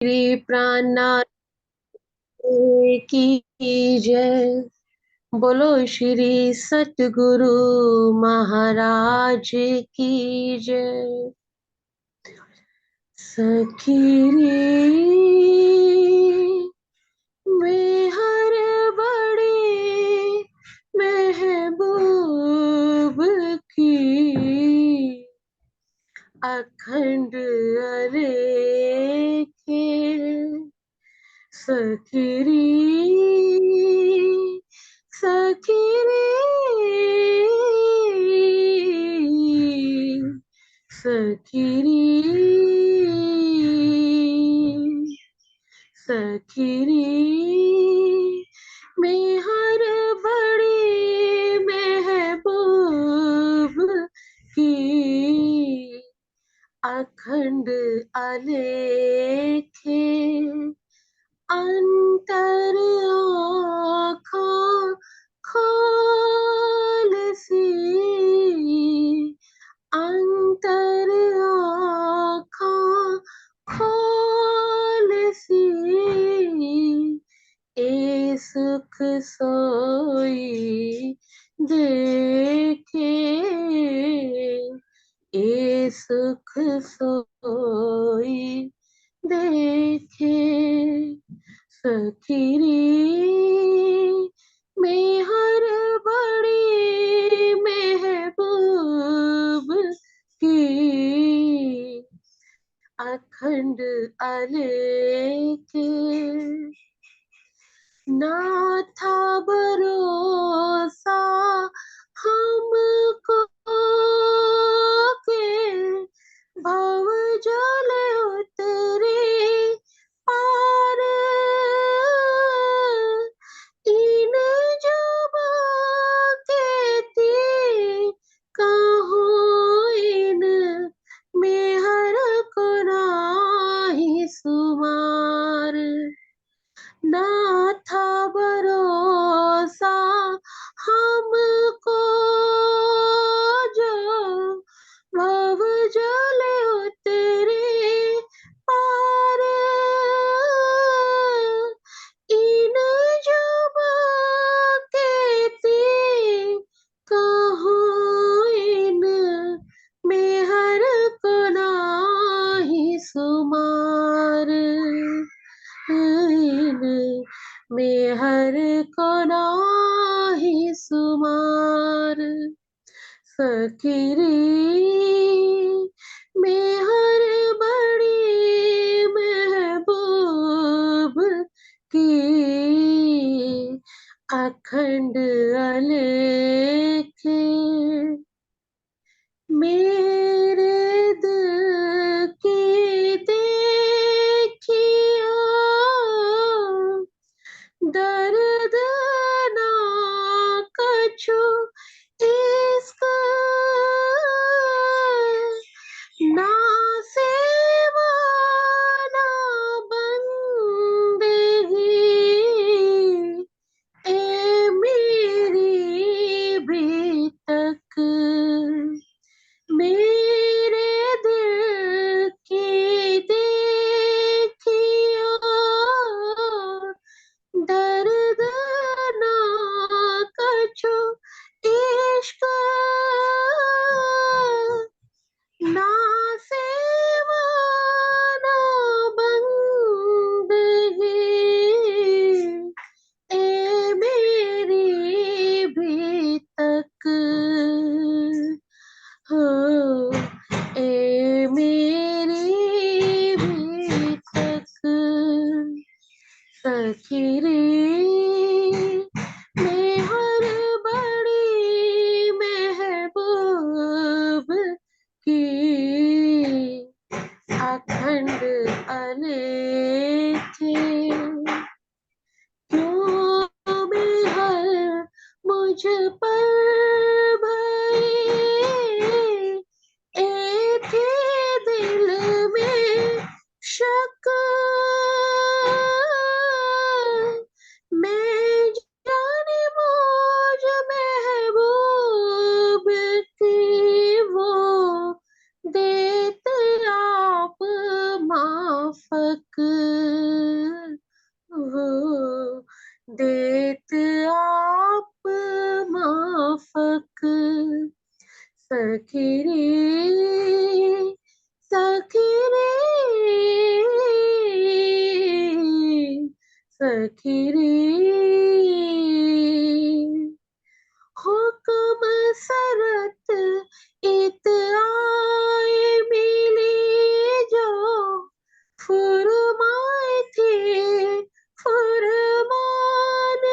श्री प्राणनाथ की जय। बोलो श्री सतगुरु महाराज की जय। सखी रे मैं हर बड़े महबूब की अखंड अलेखे सखरी सखरी सखरी सखरी मैं हर बड़ी महबूब की अखंड अलेखे अंतर आँखों खोल सी अंतर आँखों खोल सी ए सुख सोई देखे ए सुख सोई देखे सखीरी मैं हर बड़ी महबूब की अखंड अलेखे ना था भरोसा हमको के भव जल उतरे पार इन जुबा कहती कहो इन में हर को नाही सुमार ना था भरोसा हमको जो भव जल उतरे पार इन जुबा कहती कहो इन में हर को नाही सुमार में हर को नाही सुमार सखीरी में हर बड़ी महबूब की अखंड अलेखे मेरे दिल की देखियो दर्द ना कछु इसका ना सेवा ना बंदगी ए मेरी भी तक मेरे दिल की देखियो दर्द ना कछु इश्क ना सेवा ना बंदगी ए मेरी भी तक हो ए मेरी भी तक सखीरी मैं हर बड़ी महबूब की अखंड अलेखे क्यों बेहर मुझ पर भई एक ही दिल में शक मैं जाने मुझ महबूब की वो देते आप माफक देत आप माफक सखी रे सखी रे सखी रे हुक्म सरत इत आए मिले जो फुरमाए थे फुरमान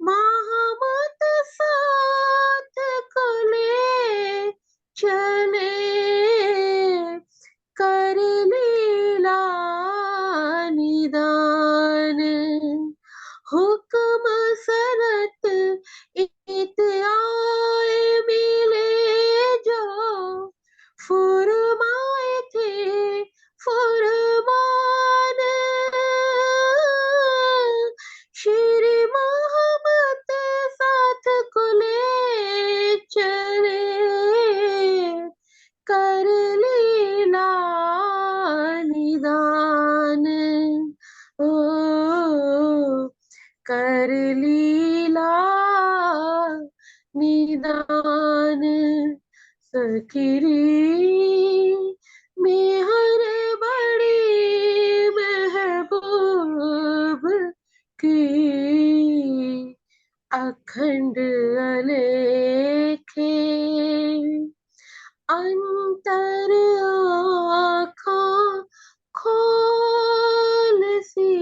महामत साथ को ले चले कर लीला निदान हुक्म सरत इत आए मिले जो फुरमाए थे फुरमान श्री मोहम्मद साथ को ले चले कर लीला निदान ओ कर लीला निदान सखी रे मेहर बड़ी महबूब की अखंड अलेखे अंतर आँखों खोल सी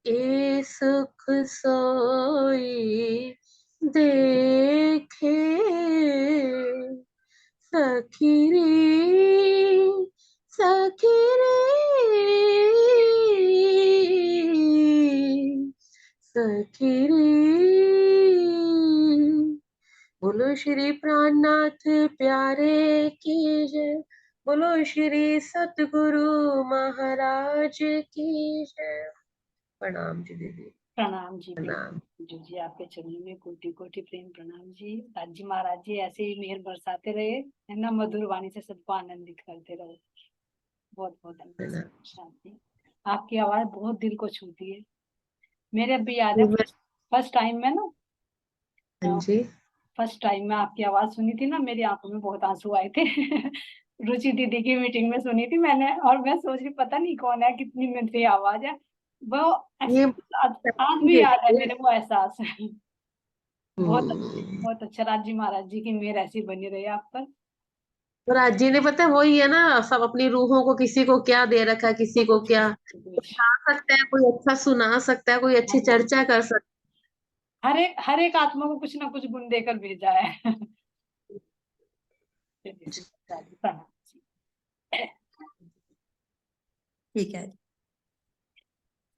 ए सुख सोई देखे सखी रे सखी रे सखी रे। बोलो श्री प्राणनाथ प्यारे की जय। बोलो श्री सतगुरु महाराज की जय। प्रणाम जी दीदी। प्रणाम जी प्रणाम जी, आपके चरणों में कोटि कोटि प्रेम प्रणाम जी। जी महाराज जी ऐसे ही मेहर बरसाते रहे, है ना, मधुर वाणी से सबको आनंदित करते रहो। बहुत बहुत धन्यवाद शांति। आपकी आवाज बहुत दिल को छूती है। मेरे अभी याद है फर्स्ट टाइम में ना, जी फर्स्ट टाइम में आपकी आवाज सुनी थी ना, मेरी आंखों में बहुत आंसू आए थे। रुचि दीदी की मीटिंग में सुनी थी मैंने, और मैं सोच रही पता नहीं कौन है, कितनी मीठी आवाज है वो। ये आज भी याद है मेरे वो एहसास। बहुत हम्म। बहुत अच्छा। राज जी महाराज जी की मेहर ऐसी बनी रही आप पर। और आज जी ने पता है वही है ना, सब अपनी रूहों को किसी को क्या दे रखा है, किसी को क्या कुछ गा सकता है, कोई अच्छा सुना सकता है, कोई अच्छी चर्चा कर सकता हर एक आत्मा को कुछ ना कुछ गुण देकर भेजा है। प्रणाम जी। ठीक है।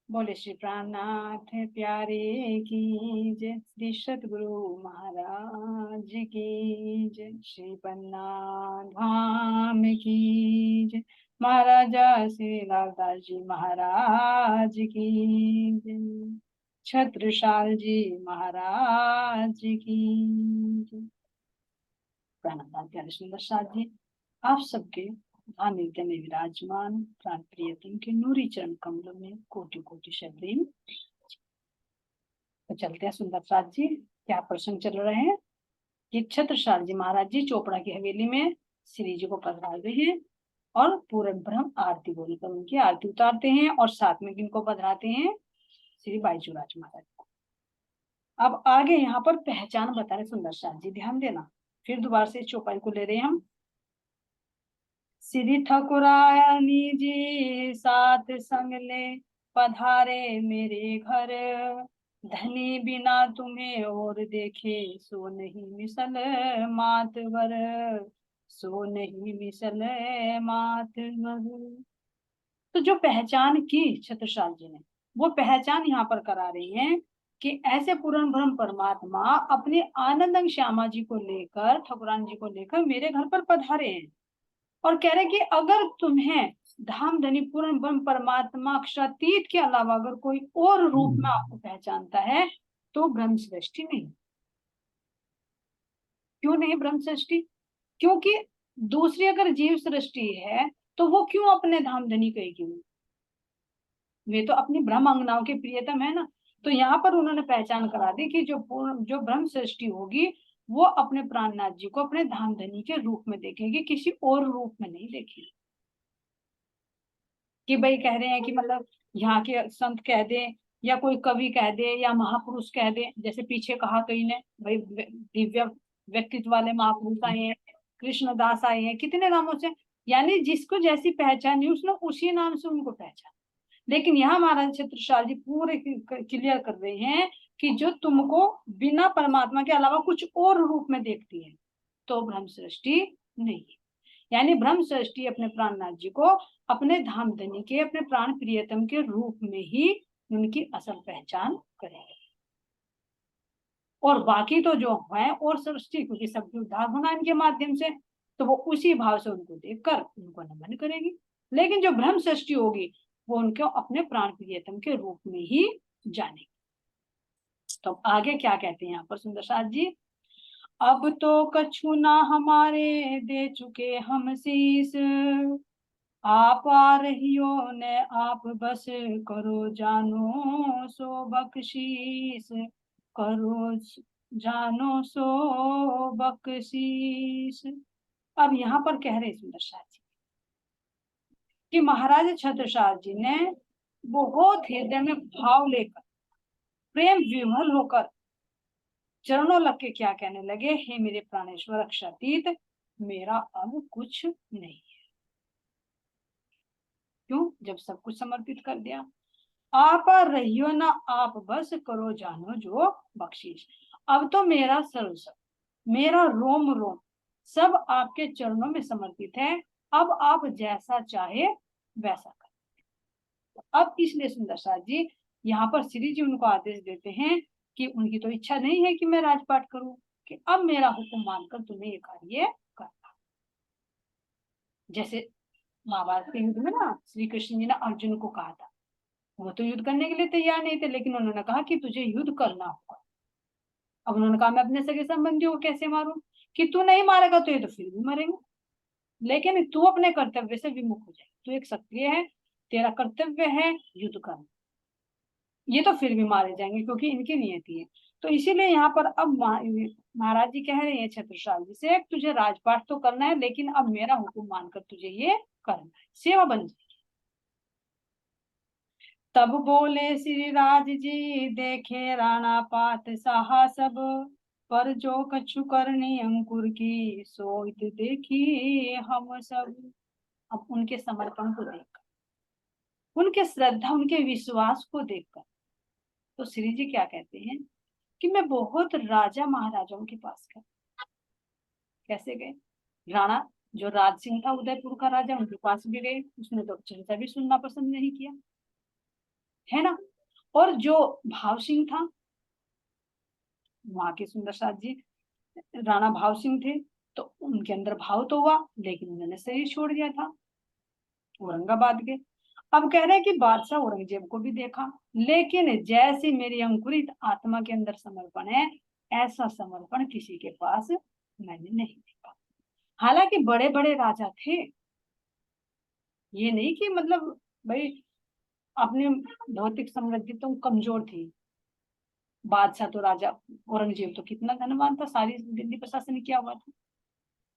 बोले श्री प्राणनाथ प्यारे की जय, श्री सतगुरु महाराज की जय, श्री पन्ना धाम की जय, महाराजा श्री लालदास जी महाराज की जय, छत्रसाल जी महाराज की जय। प्राणनाथ प्यारे सुंदर साथ जी, आप सबके हृदय में विराजमान प्राण प्रियतम के नूरी चरण कमलों में कोटि कोटि शबरीम। तो चलते हैं सुंदर साथ जी, क्या प्रसंग चल रहे हैं कि छत्रसाल जी महाराज जी चोपड़ा की हवेली में श्री जी को पधरा रहे हैं और पूर्ण ब्रह्म आरती बोलकर उनकी आरती उतारते हैं, और साथ में किनको पधराते हैं, श्री बाईजूराज महाराज को। अब आगे यहाँ पर पहचान बता रहे सुंदर साथ जी, ध्यान देना। फिर दोबारा से चौपाई को ले रहे हैं हम। श्री ठकुरानी जी साथ संग ले पधारे मेरे घर, धनी बिना तुम्हें और देखे सो नहीं मिसल मातवर, सो नहीं मिसल मातवर। तो जो पहचान की छत्रसाल जी ने, वो पहचान यहाँ पर करा रही हैं कि ऐसे पूर्ण ब्रह्म परमात्मा अपने आनंद श्यामा जी को लेकर, ठकुरान जी को लेकर मेरे घर पर पधारे हैं, और कह रहे कि अगर तुम्हें धाम धनी पूर्ण ब्रह्म परमात्मा अक्षरातीत के अलावा अगर कोई और रूप में आपको पहचानता है तो ब्रह्म सृष्टि नहीं। क्यों नहीं ब्रह्म सृष्टि? क्योंकि दूसरी अगर जीव सृष्टि है तो वो क्यों अपने धाम धनी कहेगी? वे तो अपनी ब्रह्म अंगनाओं के प्रियतम है ना। तो यहाँ पर उन्होंने पहचान करा दी कि जो ब्रह्म सृष्टि होगी वो अपने प्राणनाथ जी को अपने धाम धनी के रूप में देखेगी, किसी और रूप में नहीं देखेगी। कि भाई कह रहे हैं कि मतलब यहाँ के संत कह दे या कोई कवि कह दे या महापुरुष कह दे, जैसे पीछे कहा कहीं ने भाई दिव्य व्यक्तित्व वाले महापुरुष आए हैं, कृष्णदास आए हैं, कितने नामों से, यानी जिसको जैसी पहचान है उसने उसी नाम से उनको पहचान। लेकिन यहाँ महाराज छत्रसाल जी पूरे क्लियर कर रहे हैं कि जो तुमको बिना परमात्मा के अलावा कुछ और रूप में देखती है तो ब्रह्म सृष्टि नहीं है। यानी ब्रह्म सृष्टि अपने प्राणनाथ जी को अपने धाम धनी के, अपने प्राण प्रियतम के रूप में ही उनकी असल पहचान करेंगे। और बाकी तो जो है और सृष्टि, क्योंकि सबके उद्धार होना इनके माध्यम से, तो वो उसी भाव से उनको देखकर उनको नमन करेगी। लेकिन जो ब्रह्म सृष्टि होगी वो उनको अपने प्राण प्रियतम के रूप में ही जानेगी। तो आगे क्या कहते हैं यहाँ पर सुंदर साथ जी, अब तो कछु ना हमारे दे चुके हम शीस, आप आ रहियो ने आप बस करो जानो सो बख्शीस, करो जानो सो बख्शीस। अब यहाँ पर कह रहे सुंदर शाह जी कि महाराज छत्रसाल जी ने बहुत हृदय में भाव लेकर, प्रेम विह्वल होकर चरणों लग के क्या कहने लगे, हे मेरे प्राणेश्वर अक्षातीत, मेरा अब कुछ नहीं है। क्यों? जब सब कुछ समर्पित कर दिया। आप रहियो ना आप बस करो जानो जो बख्शीश। अब तो मेरा सर्वस्व, मेरा रोम रोम सब आपके चरणों में समर्पित है, अब आप जैसा चाहे वैसा कर। अब इसलिए सुंदर साथ जी यहाँ पर श्री जी उनको आदेश देते हैं कि उनकी तो इच्छा नहीं है कि मैं राजपाट करूं, कि अब मेरा हुक्म मानकर तुम्हें ये कार्य करना। जैसे महाभारत के युद्ध में ना श्री कृष्ण जी ने अर्जुन को कहा था, वो तो युद्ध करने के लिए तैयार नहीं थे, लेकिन उन्होंने कहा कि तुझे युद्ध करना होगा। अब उन्होंने कहा मैं अपने सगे संबंधियों को कैसे मारूं, कि तू नहीं मारेगा तो ये तो फिर भी मरेंगे, लेकिन तू अपने कर्तव्य से विमुख हो जाए, तू एक क्षत्रिय है, तेरा कर्तव्य है युद्ध करना, ये तो फिर भी मारे जाएंगे क्योंकि इनकी नियति है। तो इसीलिए यहाँ पर अब महाराज जी कह रहे हैं छत्रसाल जी से, तुझे राजपाट तो करना है लेकिन अब मेरा हुक्म मानकर तुझे ये करना है, सेवा बन जाए। तब बोले श्री राज जी देखे राणा पात साहा सब, पर जो कछु करनी अंकुर की सोइत देखी हम सब। अब उनके समर्पण को देखकर, उनके श्रद्धा, उनके विश्वास को देखकर तो श्री जी क्या कहते हैं कि मैं बहुत राजा महाराजाओं के पास गया। कैसे गए? राणा जो राज सिंह था उदयपुर का राजा, उनके पास भी गए, उसने तो चर्चा भी सुनना पसंद नहीं किया, है ना। और जो भाव सिंह था, वहां के सुंदर साथ जी राणा भाव सिंह थे, तो उनके अंदर भाव तो हुआ लेकिन उन्होंने शरीर छोड़ दिया था, औरंगाबाद के। अब कह रहे हैं कि बादशाह औरंगजेब को भी देखा, लेकिन जैसी मेरी अंकुरित आत्मा के अंदर समर्पण है ऐसा समर्पण किसी के पास मैंने नहीं देखा। हालांकि बड़े बड़े राजा थे, ये नहीं कि मतलब भाई अपने भौतिक समृद्धि तो कमजोर थी। बादशाह तो राजा औरंगजेब तो कितना धनवान था, सारी दिल्ली प्रशासन किया हुआ था,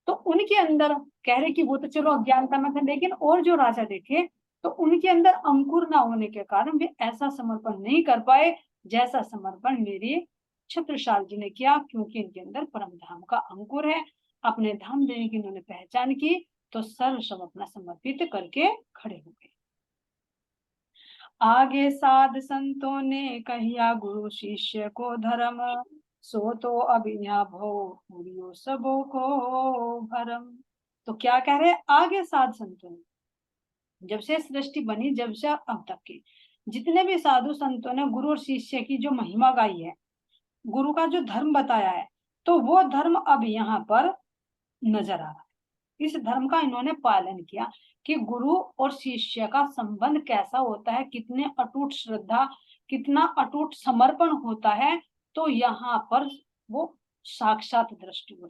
तो उनके अंदर कह रहे कि वो तो चलो अज्ञानता में था, लेकिन और जो राजा देखे तो उनके अंदर अंकुर ना होने के कारण वे ऐसा समर्पण नहीं कर पाए जैसा समर्पण मेरे छत्रसाल जी ने किया, क्योंकि इनके अंदर परम धाम का अंकुर है। अपने धाम देने की इन्होंने पहचान की तो सर्वस्व अपना समर्पित करके खड़े हो गए। आगे साध संतों ने कहिया गुरु शिष्य को धर्म, सो तो अभिज्ञा भो पूरियो सबों को भरम। तो क्या कह रहे हैं, आगे साध संतों ने, जब से सृष्टि बनी जब से अब तक के जितने भी साधु संतों ने गुरु और शिष्य की जो महिमा गाई है, गुरु का जो धर्म बताया है, तो वो धर्म अब यहाँ पर नजर आ रहा है। इस धर्म का इन्होंने पालन किया कि गुरु और शिष्य का संबंध कैसा होता है, कितने अटूट श्रद्धा, कितना अटूट समर्पण होता है, तो यहाँ पर वो साक्षात दृष्टि हो।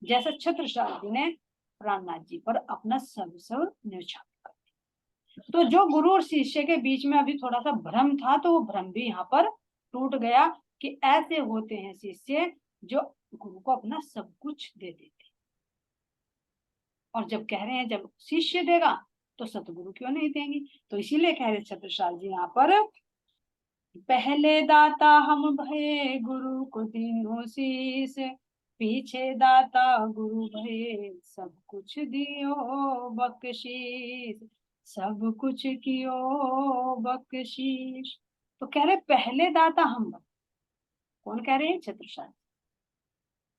जैसे छत्रसाल जी ने प्राणनाथ जी पर अपना सर्वस्व न्यौछावर कर। तो जो गुरु और शिष्य के बीच में अभी थोड़ा सा भ्रम था, तो वो भ्रम भी यहाँ पर टूट गया कि ऐसे होते हैं शिष्य जो गुरु को अपना सब कुछ दे देते। और जब कह रहे हैं जब शिष्य देगा तो सतगुरु क्यों नहीं देंगे, तो इसीलिए कह रहे छत्रसाल जी यहाँ पर, पहले दाता हम भये गुरु को दीनो शीस, पीछे दाता गुरु भये सब कुछ दियो बख्शीश, सब कुछ कियो बख्शीश। तो कह रहे पहले दाता हम भये, कौन कह रहे हैं? छत्रसाल,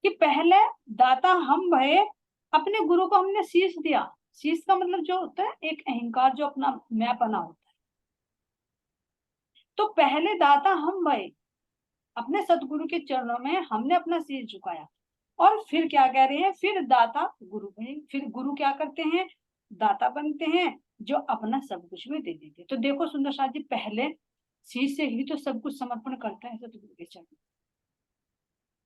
कि पहले दाता हम भये, अपने गुरु को हमने शीश दिया। शीश का मतलब जो होता है एक अहंकार, जो अपना मैंपना होता है। तो पहले दाता हम भये, अपने सतगुरु के चरणों में हमने अपना शीश झुकाया। और फिर क्या कह रहे हैं? फिर दाता गुरु भये। फिर गुरु क्या करते हैं? दाता बनते हैं, जो अपना सब कुछ भी दे देते। तो देखो सुंदर साथ जी, पहले शीश से ही तो सब कुछ समर्पण करता है सतगुरु के चरणों।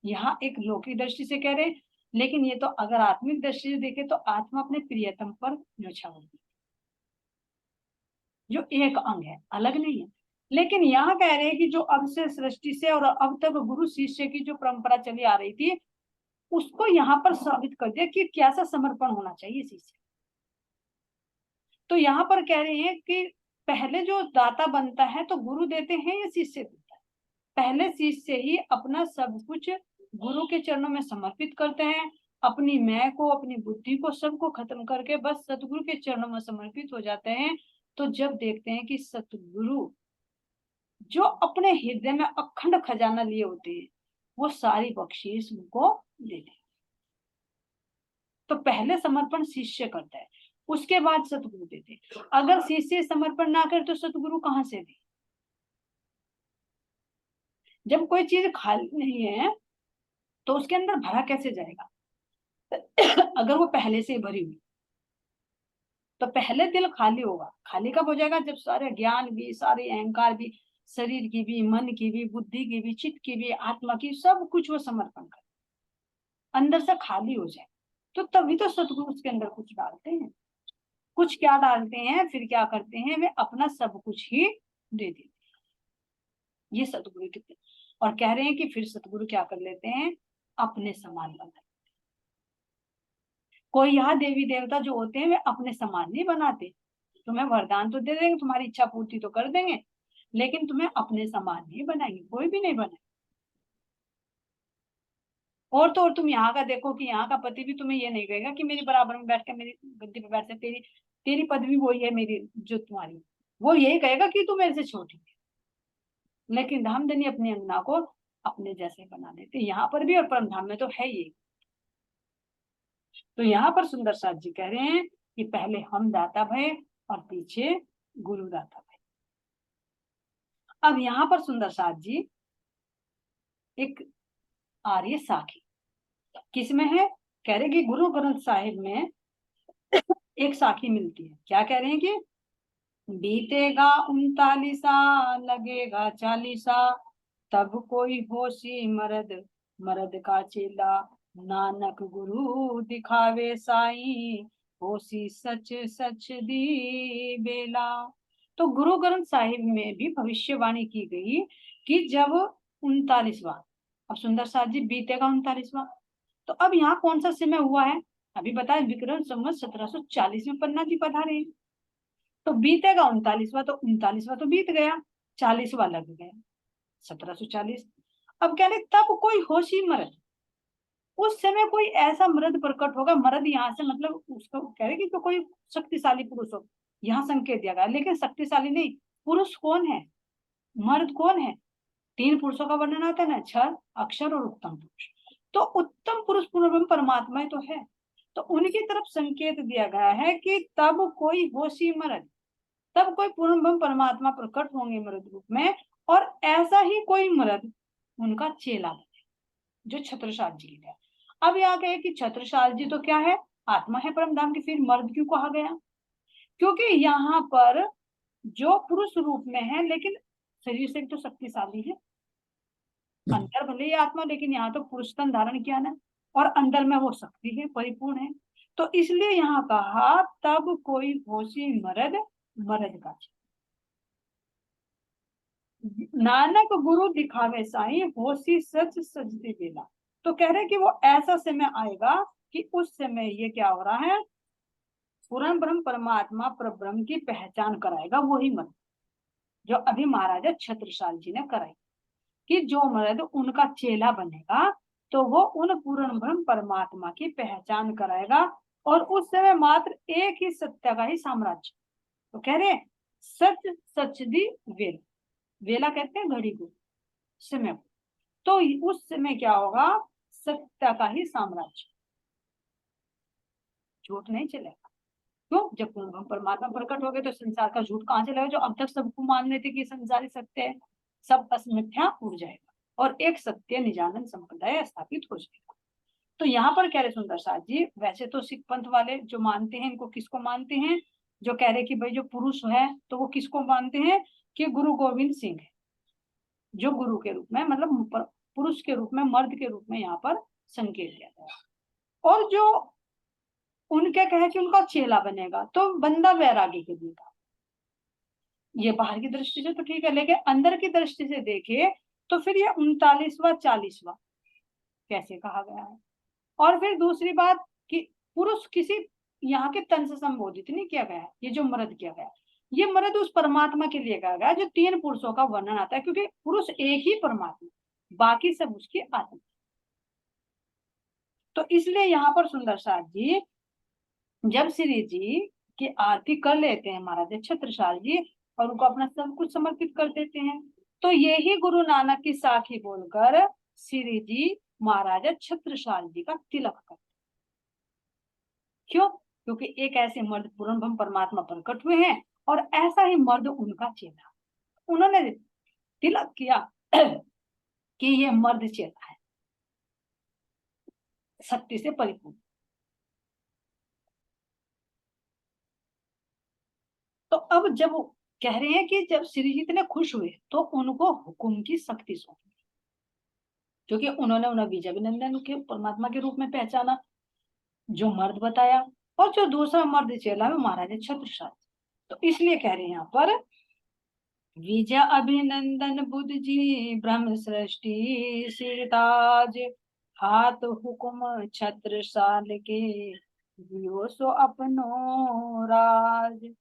यहाँ एक लौकिक दृष्टि से कह रहे, लेकिन ये तो अगर आत्मिक दृष्टि से देखे तो आत्मा अपने प्रियतम पर न्यौछावर, जो एक अंग है, अलग नहीं है। लेकिन यहाँ कह रहे हैं कि जो अब से सृष्टि से और अब तक गुरु शिष्य की जो परंपरा चली आ रही थी, उसको यहाँ पर साबित कर दिया कि कैसा समर्पण होना चाहिए शिष्य। तो यहाँ पर कह रहे हैं कि पहले जो दाता बनता है तो गुरु देते हैं या शिष्य देता है? पहले शिष्य ही अपना सब कुछ गुरु के चरणों में समर्पित करते हैं, अपनी मैं को, अपनी बुद्धि को, सबको खत्म करके बस सतगुरु के चरणों में समर्पित हो जाते हैं। तो जब देखते हैं कि सतगुरु जो अपने हृदय में अखंड खजाना लिए होते हैं, वो सारी बख्शीश उनको देते हैं। तो पहले समर्पण शिष्य करता है, उसके बाद सतगुरु देते। अगर शिष्य समर्पण ना करे तो सतगुरु कहाँ से दे? जब कोई चीज खाली नहीं है तो उसके अंदर भरा कैसे जाएगा? अगर वो पहले से भरी हुई, तो पहले दिल खाली होगा। खाली कब हो जाएगा? जब सारे ज्ञान भी, सारे अहंकार भी, शरीर की भी, मन की भी, बुद्धि की भी, चित्त की भी, आत्मा की, सब कुछ वो समर्पण कर अंदर से खाली हो जाए। तो तभी तो सतगुरु उसके अंदर कुछ डालते हैं। कुछ क्या डालते हैं? फिर क्या करते हैं? वे अपना सब कुछ ही दे देते हैं। ये सतगुरु के, और कह रहे हैं कि फिर सतगुरु क्या कर लेते हैं? अपने समान बना। कोई यहाँ देवी देवता जो होते हैं वे अपने समान नहीं बनाते। तुम्हें वरदान तो दे देंगे, तुम्हारी इच्छा पूर्ति तो कर देंगे, लेकिन तुम्हें अपने समान नहीं बनाएंगे, कोई भी नहीं बनाए। और तो और तुम यहाँ का देखो कि यहाँ का पति भी तुम्हें ये नहीं कहेगा कि मेरी बराबर में बैठ कर मेरी गद्दी पे बैठ, तेरी तेरी पदवी वही है मेरी जो तुम्हारी, वो यही कहेगा कि तू मेरे से छोटी है। लेकिन धामधनी अपनी अंगना को अपने जैसे बना देते, यहाँ पर भी और परम धाम में तो है ये। तो यहाँ पर सुंदर साथ जी कह रहे हैं कि पहले हम दाता भय और पीछे गुरु दाता भय। अब यहाँ पर सुंदर साथ जी एक आर्य साखी किसमें है? कह रहे कि गुरु ग्रंथ साहिब में एक साखी मिलती है। क्या कह रहे हैं कि बीतेगा 39 लगेगा 40, तब कोई होशी मर्द मर्द का चेला, नानक गुरु दिखावे साई, होशी सच सच दी बेला। तो गुरु ग्रंथ साहिब में भी भविष्यवाणी की गई कि जब 39वां, अब सुंदर साथ जी बीतेगा 39वां, तो अब यहाँ कौन सा समय हुआ है? अभी बताए विक्रम संवत 1740 में पन्ना जी पधारे। तो बीतेगा 39वां, तो 39वां तो बीत गया, 40वां लग गया 1740। अब कह रहे तब कोई होशी मर्द, उस समय कोई ऐसा मर्द प्रकट होगा। मर्द यहाँ से मतलब उसको कह रहे कि तो कोई शक्तिशाली पुरुष हो, यहाँ संकेत दिया गया, लेकिन शक्तिशाली नहीं। पुरुष कौन है? मर्द कौन है? 3 पुरुषों का वर्णन आता है ना, क्षर, अक्षर और उत्तम पुरुष। तो उत्तम पुरुष पूर्ण परमात्मा तो है। तो उनकी तरफ संकेत दिया गया है कि तब कोई होशी मर्द, तब कोई पूर्ण ब्रह्म परमात्मा प्रकट होंगे मर्द रूप में, और ऐसा ही कोई मर्द उनका चेला बने, जो छत्रसाल जी है। अब यहाँ कहे कि छत्रसाल जी तो क्या है? आत्मा है परम धाम की। फिर मर्द क्यों कहा गया? क्योंकि यहाँ पर जो पुरुष रूप में है लेकिन शरीर से तो शक्तिशाली है, अंदर भले ही आत्मा, लेकिन यहाँ तो पुरुष तन धारण किया ना, और अंदर में वो शक्ति है, परिपूर्ण है। तो इसलिए यहाँ कहा तब कोई होशी मरद मरद का। नानक गुरु दिखावे साई होशी सच सजती बेला। तो कह रहे कि वो ऐसा समय आएगा कि उस समय ये क्या हो रहा है, पूर्ण ब्रह्म परमात्मा परब्रह्म की पहचान कराएगा वही मर्द, जो अभी महाराजा छत्रसाल जी ने कराई, कि जो मर्द उनका चेला बनेगा तो वो उन पूर्ण ब्रह्म परमात्मा की पहचान कराएगा। और उस समय मात्र एक ही सत्य का ही साम्राज्य। तो कह रहे सच सच दी वेला, वेला कहते हैं घड़ी को, समय को। तो उस समय क्या होगा, सत्य का ही साम्राज्य, झूठ नहीं चलेगा। क्यों, जब पूर्ण परमात्मा प्रकट हो गए तो संसार का झूठ कहाँ चलेगा, जो अब तक सबको मान लेते कि संसार ही सत्य है, सब असमिथ्या उड़ जाएगा और एक सत्य निजानंद संप्रदाय स्थापित हो जाएगा। तो यहाँ पर कह रहे सुंदर साथ जी, वैसे तो सिख पंथ वाले जो मानते हैं, इनको किसको मानते हैं, जो कह रहे कि भाई जो पुरुष है तो वो किसको मानते हैं, कि गुरु गोविंद सिंह है, जो गुरु के रूप में मतलब पुरुष के रूप में, मर्द के रूप में यहाँ पर संकेत दिया गया। और जो उनके कहे कि उनका चेला बनेगा तो बंदा वैरागी के देगा। ये बाहर की दृष्टि से तो ठीक है, लेकिन अंदर की दृष्टि से देखे तो फिर ये 39वां 40वां कैसे कहा गया है। और फिर दूसरी बात कि पुरुष किसी यहाँ के तन से संबोधित नहीं किया गया है, ये जो मर्द किया गया, ये मर्द उस परमात्मा के लिए कहा गया जो 3 पुरुषों का वर्णन आता है, क्योंकि पुरुष एक ही परमात्मा, बाकी सब उसकी आत्मा। तो इसलिए यहाँ पर सुंदर साथ जी जब श्री जी की आरती कर लेते हैं महाराज छत्रसाल जी और उनको अपना सब कुछ समर्पित कर देते हैं, तो यही गुरु नानक की साखी बोलकर श्री जी महाराजा छत्रसाल जी का तिलक करते। क्यों, क्योंकि एक ऐसे मर्द पूर्ण ब्रह्म परमात्मा प्रकट हुए हैं और ऐसा ही मर्द उनका चेला, उन्होंने तिलक किया कि ये मर्द चेला है, शक्ति से परिपूर्ण। तो अब जब वो कह रहे हैं कि जब श्री जी इतने खुश हुए तो उनको हुकुम की शक्ति सौंपी, क्योंकि उन्होंने उन्हें विजयाभिनंदन के परमात्मा के रूप में पहचाना, जो मर्द बताया, और जो दूसरा मर्द चेला है महाराजा छत्रसाल। तो इसलिए कह रहे हैं यहाँ पर विजय अभिनंदन बुद्ध जी ब्रह्म सृष्टि सिरताज, हाथ हुकुम छत्रसाल के दियो सो अपनो राज।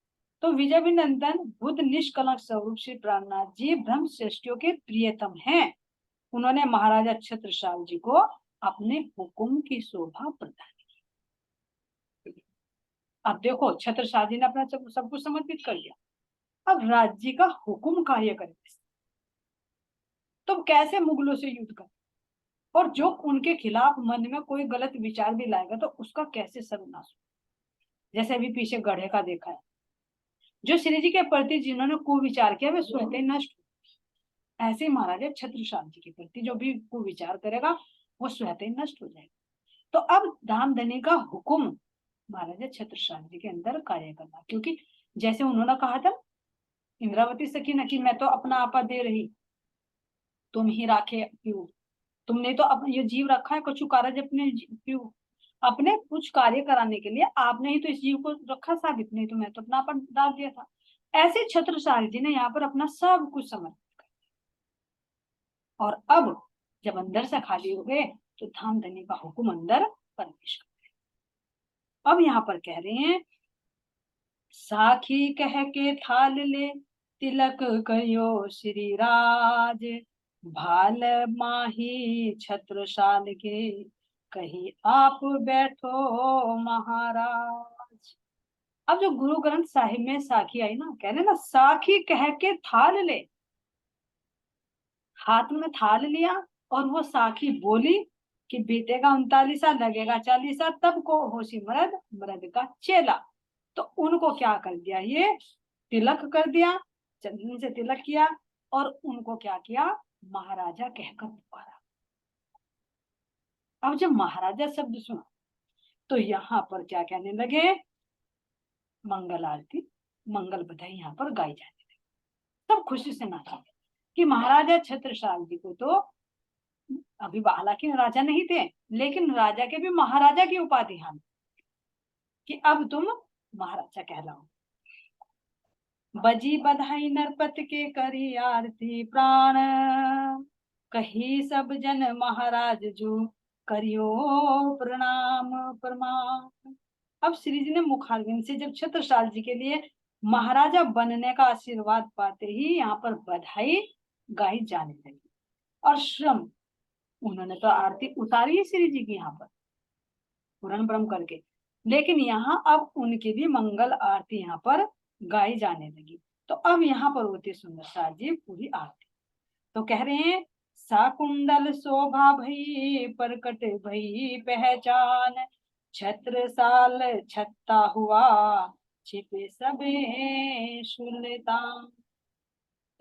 तो विजय अभिनंदन बुद्ध निष्कलंक स्वरूप श्री प्राणनाथ जी ब्रह्म सृष्टियों के प्रियतम हैं। उन्होंने महाराजा छत्रसाल जी को अपने हुकुम की शोभा प्रदान की। अब देखो छत्रसाल जी ने अपना सब कुछ समर्पित कर दिया, अब राज्य का हुकुम कार्य करेंगे तो कैसे मुगलों से युद्ध कर, और जो उनके खिलाफ मन में कोई गलत विचार भी लाएगा तो उसका कैसे सर्वनाश हो। जैसे अभी पीछे गढ़े का देखा है, जो श्री जी के प्रति जिन्होंने कुविचार किया वे स्वतः ही नष्ट हो। ऐसे महाराजा छत्रसाल जी के प्रति जो भी कुविचार करेगा वो स्वतः ही नष्ट हो जाएगा। तो अब धामधनी का हुक्म महाराजा छत्रसाल जी के अंदर कार्य करना, क्योंकि जैसे उन्होंने कहा था इंद्रावती सखी न कि मैं तो अपना आपा दे रही, तुम ही राखे पीऊ, तुमने तो अपना ये जीव रखा है कछु कारज अपने पीऊ, अपने कुछ कार्य कराने के लिए आपने ही तो इस जीव को रखा साबित, नहीं तो मैं तो अपना आपा डाल दिया था। ऐसे छत्रसाल जी ने यहाँ पर अपना सब कुछ समर्पित कर, और अब जब अंदर से खाली हो गए तो धामधनी का हुक्म अंदर प्रवेश कर। अब यहाँ पर कह रहे हैं साखी कह के थाल ले तिलक कयो श्री राज, भाल माही छत्रसाल के कही आप बैठो महाराज। अब जो गुरु ग्रंथ साहिब में साखी आई ना, कह रहे ना साखी कह के थाल ले, हाथ में थाल लिया और वो साखी बोली कि बीतेगा 39 साल लगेगा 40 साल तब को होशी मर्द मर्द का चेला। तो उनको क्या कर दिया, ये तिलक कर दिया, चंदन से तिलक किया और उनको क्या किया, महाराजा कहकर पुकारा। अब जब महाराजा शब्द सुना तो यहाँ पर क्या कहने लगे, मंगल आरती मंगल बधाई यहाँ पर गाई जाने लगी, सब खुशी से नाचे कि महाराजा छत्रसाल जी को तो अभी हालांकि राजा नहीं थे लेकिन राजा के भी महाराजा की उपाधि हाल, कि अब तुम महाराजा कहलाओ। बजी बधाई नरपत के करी आरती प्राण, कही सब जन महाराज जो करियो प्रणाम प्रमाण। अब श्री जी ने मुखारविंद से जब छत्रसाल जी के लिए महाराजा बनने का आशीर्वाद पाते ही यहाँ पर बधाई गाई जाने लगी और श्रम, उन्होंने तो आरती उतारी है श्री जी की यहाँ पर पूर्ण ब्रह्म करके, लेकिन यहाँ अब उनकी भी मंगल आरती यहाँ पर गाई जाने लगी। तो अब यहाँ पर होती सुंदरसा जी पूरी आरती। तो कह रहे हैं साकुंडल शोभा भई परकट भई पहचान, छत्रसाल छत्ता हुआ छिपे सबे सुल्तान।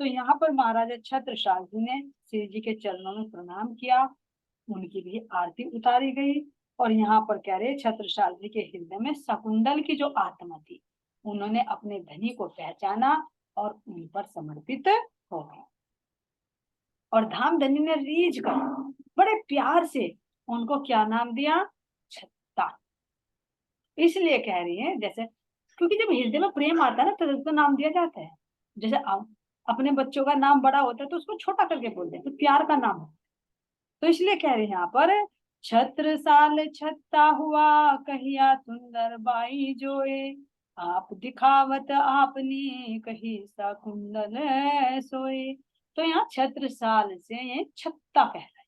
तो यहाँ पर महाराजा छत्रसाल जी ने श्री जी के चरणों में प्रणाम किया, उनकी भी आरती उतारी गई और यहाँ पर कह रहे छत्रसाल जी के हृदय में शकुंडल की जो आत्मा थी, उन्होंने अपने धनी को पहचाना और उन पर समर्पित हो गए। और धाम धनी ने रीझ कर बड़े प्यार से उनको क्या नाम दिया? छत्ता। इसलिए कह रही है जैसे, क्योंकि जब हृदय में प्रेम आता है ना तो नाम दिया जाता है। जैसे अपने बच्चों का नाम बड़ा होता है तो उसको छोटा करके बोलते हैं, तो प्यार का नाम होता है। तो इसलिए कह रहे हैं यहाँ पर छत्रसाल छत्ता हुआ कहिया सुंदर बाई जोए, आप दिखावत आपनी कही शकुंडल सोए। तो यहाँ छत्रसाल से ये छत्ता कह रहा है,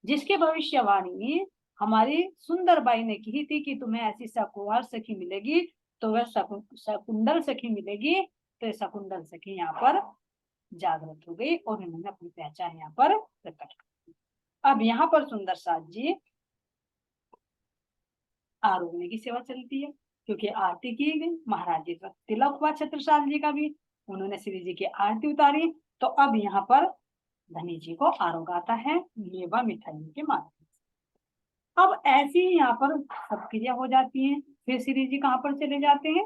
जिसकी भविष्यवाणी हमारी सुंदर बाई ने की थी कि तुम्हें ऐसी सकुवार सखी मिलेगी, तो वह शकुंडल सखी मिलेगी। तो शकुंडल सखी यहाँ पर जागृत हो गई और उन्होंने अपनी पहचान यहाँ पर प्रकट कर। अब यहाँ पर सुंदर साथ जी आरोग्य की सेवा चलती है, क्योंकि आरती की गई, महाराज जी का तिलक हुआ छत्रसाल जी का भी, उन्होंने श्री जी की आरती उतारी। तो अब यहाँ पर धनी जी को आरोग्य आता है मेवा मिठाई के माध्यम से। अब ऐसी ही यहाँ पर सब क्रिया हो जाती है। फिर श्री जी कहाँ पर चले जाते हैं?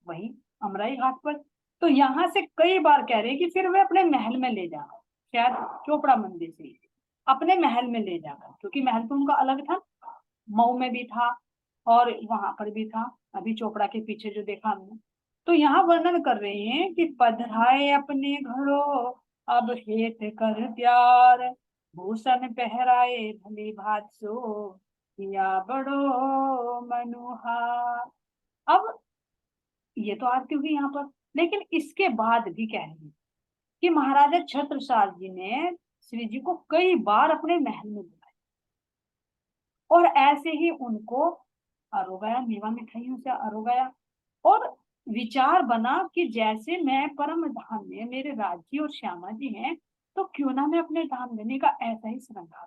वही अमराई घाट पर। तो यहाँ से कई बार कह रहे हैं कि फिर वे अपने महल में ले जाकर, शायद चोपड़ा मंदिर से अपने महल में ले जाकर, क्योंकि महल तो उनका अलग था, मऊ में भी था और वहां पर भी था, अभी चोपड़ा के पीछे जो देखा हमने। तो यहाँ वर्णन कर रहे हैं कि पधराए अपने घरों अब हेत कर प्यार, भूषण पहराए भली भात सो किया बड़ो मनोहार। अब ये तो आरती हुई यहाँ पर, लेकिन इसके बाद भी कह रहे हैं कि महाराजा छत्रसाल जी ने श्री जी को कई बार अपने महल में बुलाया और ऐसे ही उनको आरोगाया, मेवा मिठाइयों से आरोगाया। और विचार बना कि जैसे मैं परम धाम में मेरे राज्य और श्यामा जी हैं, तो क्यों ना मैं अपने धाम देने का ऐसा ही श्रृंगार।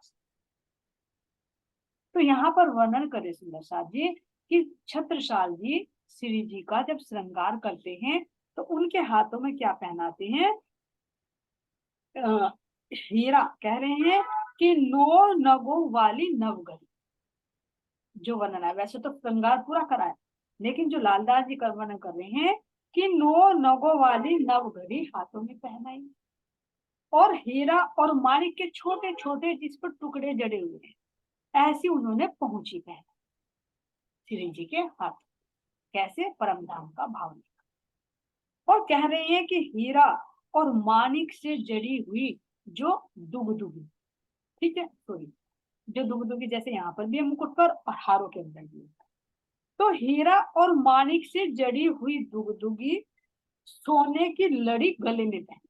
तो यहाँ पर वर्णन करे सुंदर साथ जी कि छत्रसाल जी श्री जी का जब श्रृंगार करते हैं तो उनके हाथों में क्या पहनाते हैं? हीरा। कह रहे हैं कि 9 नगों वाली नवगढ़ी जो वर्णन है, वैसे तो श्रृंगार पूरा करा है, लेकिन जो लालदास जी का वर्णन कर रहे हैं कि 9 नगों वाली नवघड़ी हाथों में पहनाई और हीरा और माणिक के छोटे छोटे जिस पर टुकड़े जड़े हुए हैं, ऐसी उन्होंने पहुंची पहना श्री जी के हाथ। कैसे? परम धाम का भाव लेकर। और कह रहे हैं कि हीरा और माणिक से जड़ी हुई जो दुगदुगी, ठीक है, सॉरी, जो दुगदुगी जैसे यहाँ पर भी है मुकुट पर और हारों के अंदर भी, तो हीरा और माणिक से जड़ी हुई दुगदुगी सोने की लड़ी गले में पहनी।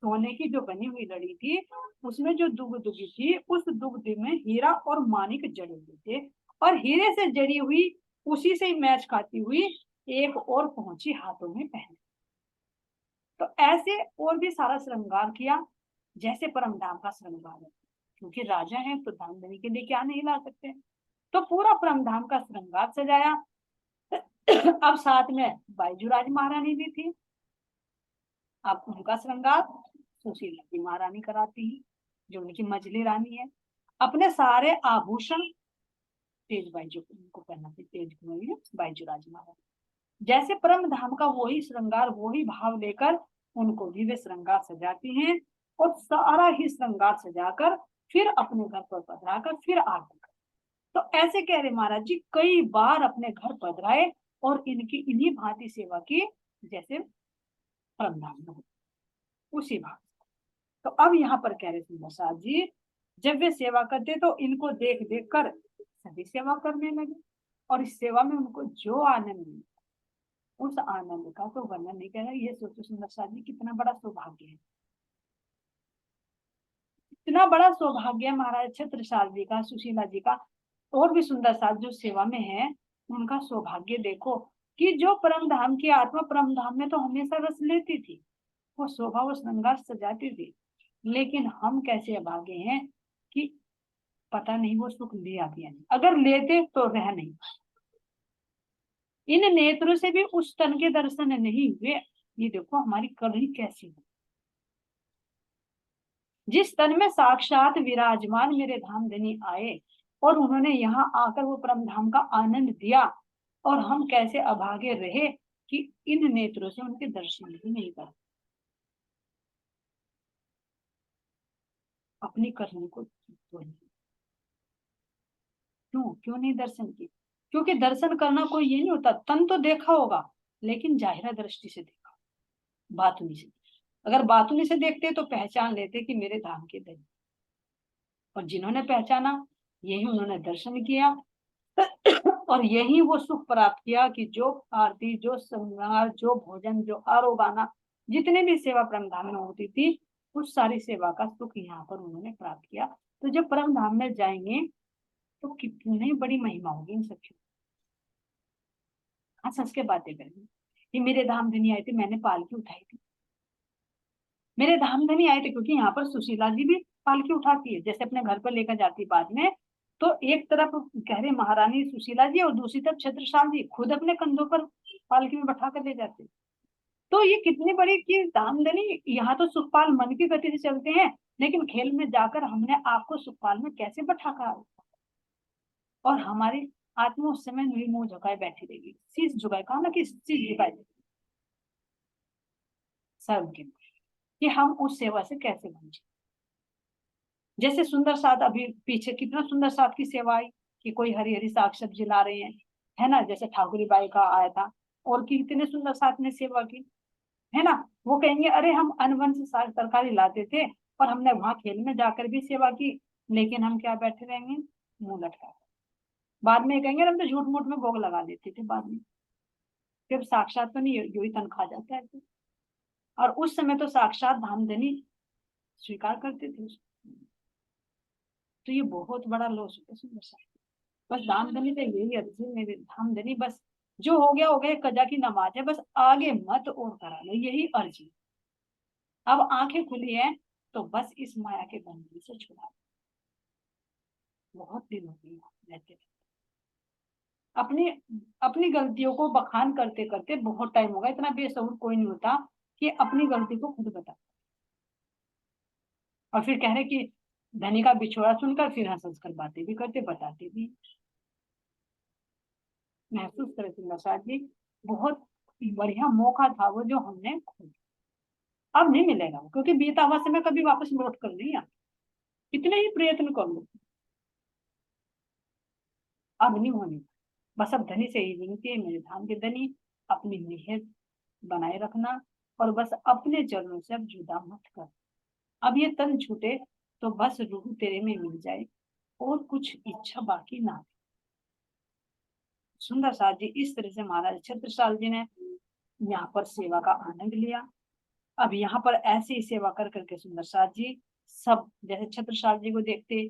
सोने की जो बनी हुई लड़ी थी उसमें जो दुगदुगी थी, उस दुगदुगी में हीरा और माणिक जड़े हुए थे और हीरे से जड़ी हुई उसी से मैच खाती हुई एक और पहुंची हाथों में पहने। तो ऐसे और भी सारा श्रृंगार किया जैसे परम धाम का श्रृंगार है, क्योंकि राजा हैं तो धाम देने के लिए क्या नहीं ला सकते। तो पूरा परम धाम का श्रृंगार सजाया। अब साथ में बाईजूराज महारानी भी थी, अब उनका श्रृंगार सुशीला जी महारानी कराती है, जो उनकी मझली रानी है। अपने सारे आभूषण तेज बाईजू उनको पहनाती, तेज बाईजूराज महारानी। जैसे परम धाम का वही श्रृंगार, वही भाव लेकर उनको भी वे श्रृंगार सजाती हैं और सारा ही श्रृंगार सजाकर फिर अपने घर पर पधराकर फिर आरती। तो ऐसे कह रहे महाराज जी, कई बार अपने घर पधराए और इनकी इन्हीं भांति सेवा की जैसे परमधाम में हो, उसी भाव। तो अब यहाँ पर कह रहे थे प्रसाद जी, जब वे सेवा करते तो इनको देख देख कर सभी सेवा करने लगे, और इस सेवा में उनको जो आनंद मिला, उस आनंद का तो वर्णन नहीं कर रहा। ये सोचो सुंदर साथ जी, कितना बड़ा सौभाग्य है, इतना बड़ा सौभाग्य है महाराज छत्रसाल जी का, सुशीला जी का, और भी सुंदर साथ जो सेवा में है, उनका सौभाग्य देखो कि जो परम धाम की आत्मा परम धाम में तो हमेशा रस लेती थी, वो शोभा वो श्रृंगार सजाती थी, लेकिन हम कैसे अभागे हैं कि पता नहीं वो सुख लिया भी नहीं, अगर लेते तो रह नहीं, इन नेत्रों से भी उस तन के दर्शन नहीं हुए। ये देखो हमारी करनी कैसी है, जिस तन में साक्षात विराजमान मेरे धाम धनी आए और उन्होंने यहाँ आकर वो परम धाम का आनंद दिया, और हम कैसे अभागे रहे कि इन नेत्रों से उनके दर्शन भी नहीं कर, अपनी करनी को क्यों क्यों नहीं दर्शन किए? क्योंकि दर्शन करना कोई ये नहीं होता, तन तो देखा होगा लेकिन जाहिरा दृष्टि से देखा, बातुनी से। अगर बातुनी से देखते तो पहचान लेते कि मेरे धाम के धनी, और जिन्होंने पहचाना यही उन्होंने दर्शन किया और यही वो सुख प्राप्त किया कि जो आरती, जो श्रृंगार, जो भोजन, जो आरोबाना, जितने भी सेवा परम धाम में होती थी, उस सारी सेवा का सुख यहाँ पर उन्होंने प्राप्त किया। तो जब परम धाम में जाएंगे तो कितनी बड़ी महिमा होगी इन सबकी। हाँ, सच के बातें करेंगे कि मेरे धाम धनी आए थे, मैंने पालकी उठाई थी, मेरे धाम धनी आए थे, क्योंकि यहाँ पर सुशीला जी भी पालकी उठाती है, जैसे अपने घर पर लेकर जाती बाद में। तो एक तरफ कह रहे महारानी सुशीला जी और दूसरी तरफ छत्रसाल जी खुद अपने कंधों पर पालकी में बैठा कर ले जाते। तो ये कितनी बड़ी की धामधनी। यहाँ तो सुखपाल मन की गति से चलते हैं, लेकिन खेल में जाकर हमने आपको सुखपाल में कैसे बैठा कर, और हमारी आत्मा उस समय नुई मुंह झुकाए बैठी रहेगी, शीश झुकाए, कहा ना कि शीश झुकाए सर्व के, कि हम उस सेवा से कैसे बचे। जैसे सुंदर साथ अभी पीछे कितना सुंदर साथ की सेवा आई कि कोई हरी हरी साग सब्जी ला रहे हैं, है ना, जैसे ठाकुरी बाई का आया था, और कितने सुंदर साथ ने सेवा की, है ना। वो कहेंगे अरे हम अनवन से साग तरकारी लाते थे और हमने वहां खेल में जाकर भी सेवा की, लेकिन हम क्या बैठे रहेंगे मुंह लटका। बाद में कहेंगे हम तो झूठ मूठ में भोग लगा देते थे, बाद में जब साक्षात तो नहीं यू ही तन खा जाता है तो। और उस समय तो साक्षात धामधनी स्वीकार करते थे उसको। तो ये बहुत बड़ा लॉस होता है सुंदर सा। बस धामधनी से यही अर्जी है मेरे धामधनी, बस जो हो गया कजा की नमाज है, बस आगे मत और करा लो, यही अर्जी। अब आंखें खुली हैं तो बस इस माया के बंधन से छुड़ा। बहुत दिन हो गए रहते अपनी अपनी गलतियों को बखान करते करते बहुत टाइम होगा। इतना बेसब्र कोई नहीं होता कि अपनी गलती को खुद बता, और फिर कह रहे कि धनी का बिछोड़ा सुनकर फिर हंस हंस कर बातें भी करते, बताते भी। महसूस करे थे नौशाद जी, बहुत बढ़िया मौका था वो जो हमने खो दिया। अब नहीं मिलेगा वो, क्योंकि बीता हुआ समय कभी वापस लौट कर नहीं आ, कितने ही प्रयत्न कर लो अब नहीं होने। बस अब धनी से ही विनती है, मेरे धाम के धनी अपनी नियत बनाए रखना, और बस अपने चरणों से अब जुदा मत कर। अब ये तन छूटे तो बस रूह तेरे में मिल जाए, और कुछ इच्छा बाकी ना। सुंदर साथ जी इस तरह से महाराज छत्रसाल जी ने यहाँ पर सेवा का आनंद लिया। अब यहाँ पर ऐसे ही सेवा कर करके सुंदर साथ जी सब, जैसे छत्रसाल जी को देखते,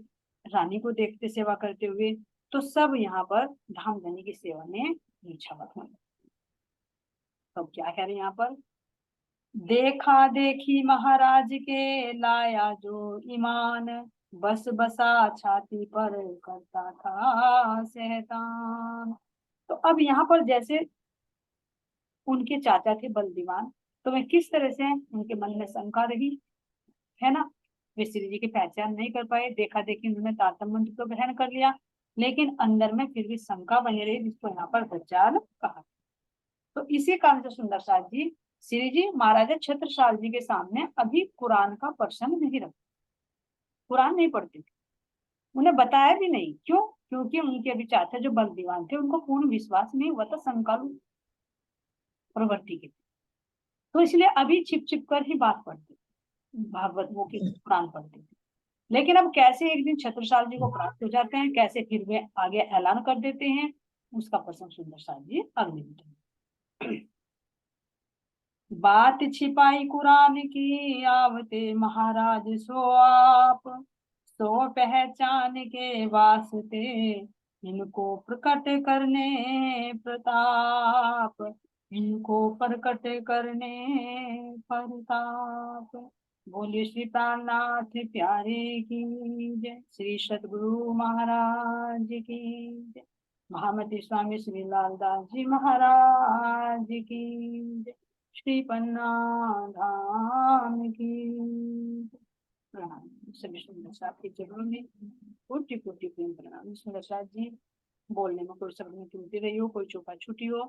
रानी को देखते सेवा करते हुए, तो सब यहाँ पर धामधनी की सेवा में निछावर होने। तो क्या कह रहे हैं यहाँ पर, देखा देखी महाराज के लाया जो ईमान, बस बसा छाती पर करता था सहतान। तो अब यहाँ पर जैसे उनके चाचा थे बलदीवान, तो वे किस तरह से उनके मन में शंका रही, है ना। वे श्री जी की पहचान नहीं कर पाए, देखा देखी उन्होंने तारतम्य मंत्र को ग्रहण कर लिया, लेकिन अंदर में फिर भी शंका बनी रही, जिसको यहाँ पर दज्जाल कहा। तो इसी कारण से सुंदर साथ जी श्री जी महाराजा छत्रसाल जी के सामने अभी कुरान का प्रसंग नहीं रखते, कुरान नहीं पढ़ते थे, उन्हें बताया भी नहीं। क्यों? क्योंकि उनके विचार थे, जो बलदीवान थे उनको पूर्ण विश्वास नहीं हुआ था संकल्प प्रवृत्ति के, तो इसलिए अभी छिप छिप कर ही बात पढ़ते, भागवत वो की पुराण पढ़ते थे। लेकिन अब कैसे एक दिन छत्रसाल जी को प्राप्त हो जाते हैं, कैसे फिर वे आगे ऐलान कर देते हैं, उसका प्रसंग सुंदर साथ जी अगले वीडियो। बात छिपाई कुरान की, आवते महाराज सो आप, सो पहचान के वास्ते, इनको प्रकट करने प्रताप, इनको प्रकट करने प्रताप। बोले श्री प्राणनाथ प्यारे की जय, श्री सतगुरु महाराज की जय, महामती स्वामी श्री लालदास जी महाराज की जय, श्री पन्ना धाम की प्रणाम। सभी सुंदर साथ के चरणों में कोटि कोटि प्रेम प्रणाम। सुंदर साथ जी बोलने में कोई शब्द में त्रुटि रही हो, कोई चूका छूटी हो,